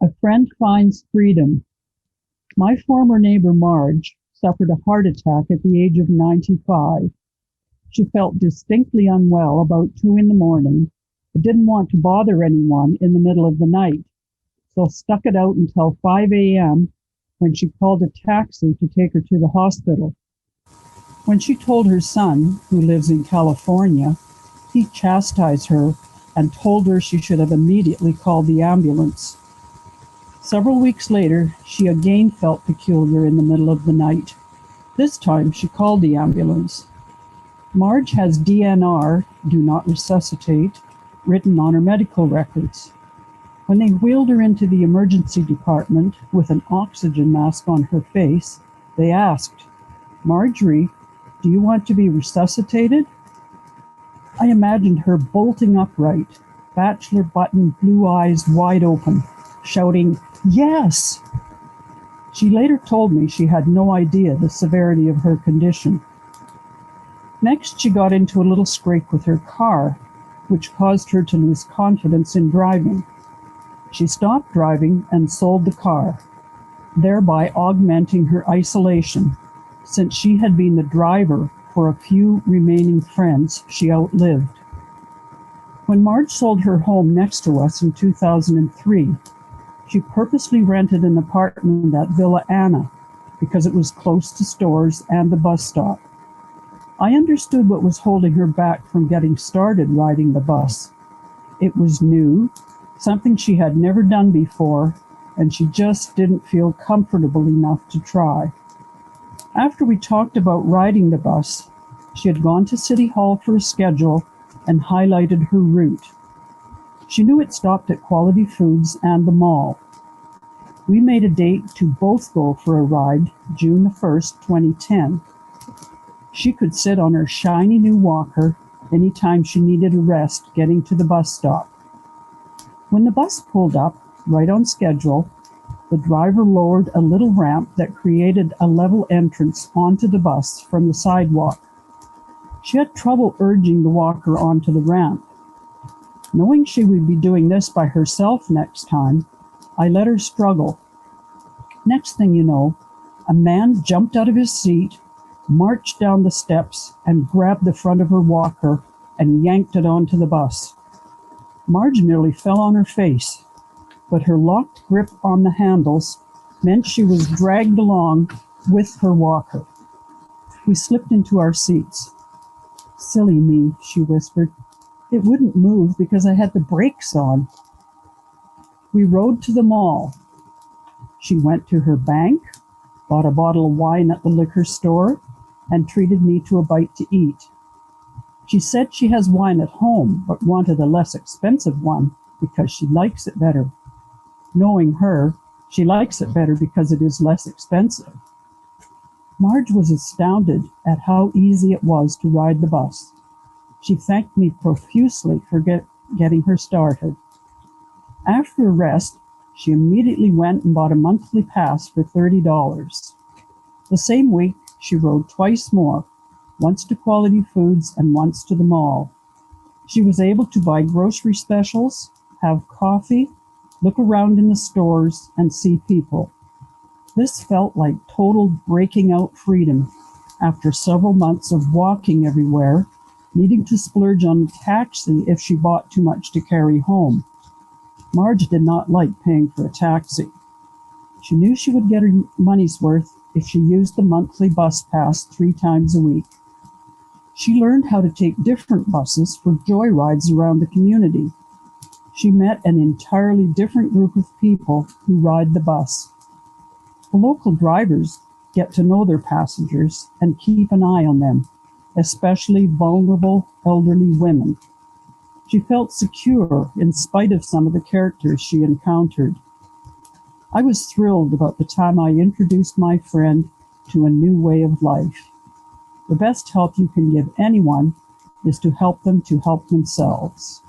A friend finds freedom. My former neighbor Marge suffered a heart attack at the age of 95. She felt distinctly unwell about 2 in the morning, but didn't want to bother anyone in the middle of the night, so stuck it out until 5 a.m. when she called a taxi to take her to the hospital. When she told her son, who lives in California, he chastised her and told her she should have immediately called the ambulance. Several weeks later, she again felt peculiar in the middle of the night. This time, she called the ambulance. Marge has DNR, do not resuscitate, written on her medical records. When they wheeled her into the emergency department with an oxygen mask on her face, they asked, "Marjorie, do you want to be resuscitated?" I imagined her bolting upright, bachelor button, blue eyes wide open, shouting, "Yes!" She later told me she had no idea the severity of her condition. Next, she got into a little scrape with her car, which caused her to lose confidence in driving. She stopped driving and sold the car, thereby augmenting her isolation, since she had been the driver for a few remaining friends she outlived. When Marge sold her home next to us in 2003, she purposely rented an apartment at Villa Anna because it was close to stores and the bus stop. I understood what was holding her back from getting started riding the bus. It was new, something she had never done before, and she just didn't feel comfortable enough to try. After we talked about riding the bus, she had gone to City Hall for a schedule and highlighted her route. She knew it stopped at Quality Foods and the mall. We made a date to both go for a ride, June the 1st, 2010. She could sit on her shiny new walker anytime she needed a rest getting to the bus stop. When the bus pulled up, right on schedule, the driver lowered a little ramp that created a level entrance onto the bus from the sidewalk. She had trouble urging the walker onto the ramp. Knowing she would be doing this by herself next time, I let her struggle. Next thing you know, a man jumped out of his seat, marched down the steps, and grabbed the front of her walker and yanked it onto the bus. Marge nearly fell on her face, but her locked grip on the handles meant she was dragged along with her walker. We slipped into our seats. "Silly me," she whispered. "It wouldn't move because I had the brakes on." We rode to the mall. She went to her bank, bought a bottle of wine at the liquor store, and treated me to a bite to eat. She said she has wine at home, but wanted a less expensive one because she likes it better. Knowing her, she likes it better because it is less expensive. Marge was astounded at how easy it was to ride the bus. She thanked me profusely for getting her started. After a rest, she immediately went and bought a monthly pass for $30. The same week, she rode twice more, once to Quality Foods and once to the mall. She was able to buy grocery specials, have coffee, look around in the stores, and see people. This felt like total breaking out freedom after several months of walking everywhere, needing to splurge on a taxi if she bought too much to carry home. Marge did not like paying for a taxi. She knew she would get her money's worth if she used the monthly bus pass 3 times a week. She learned how to take different buses for joyrides around the community. She met an entirely different group of people who ride the bus. The local drivers get to know their passengers and keep an eye on them, especially vulnerable elderly women. She felt secure in spite of some of the characters she encountered. I was thrilled about the time I introduced my friend to a new way of life. The best help you can give anyone is to help them to help themselves.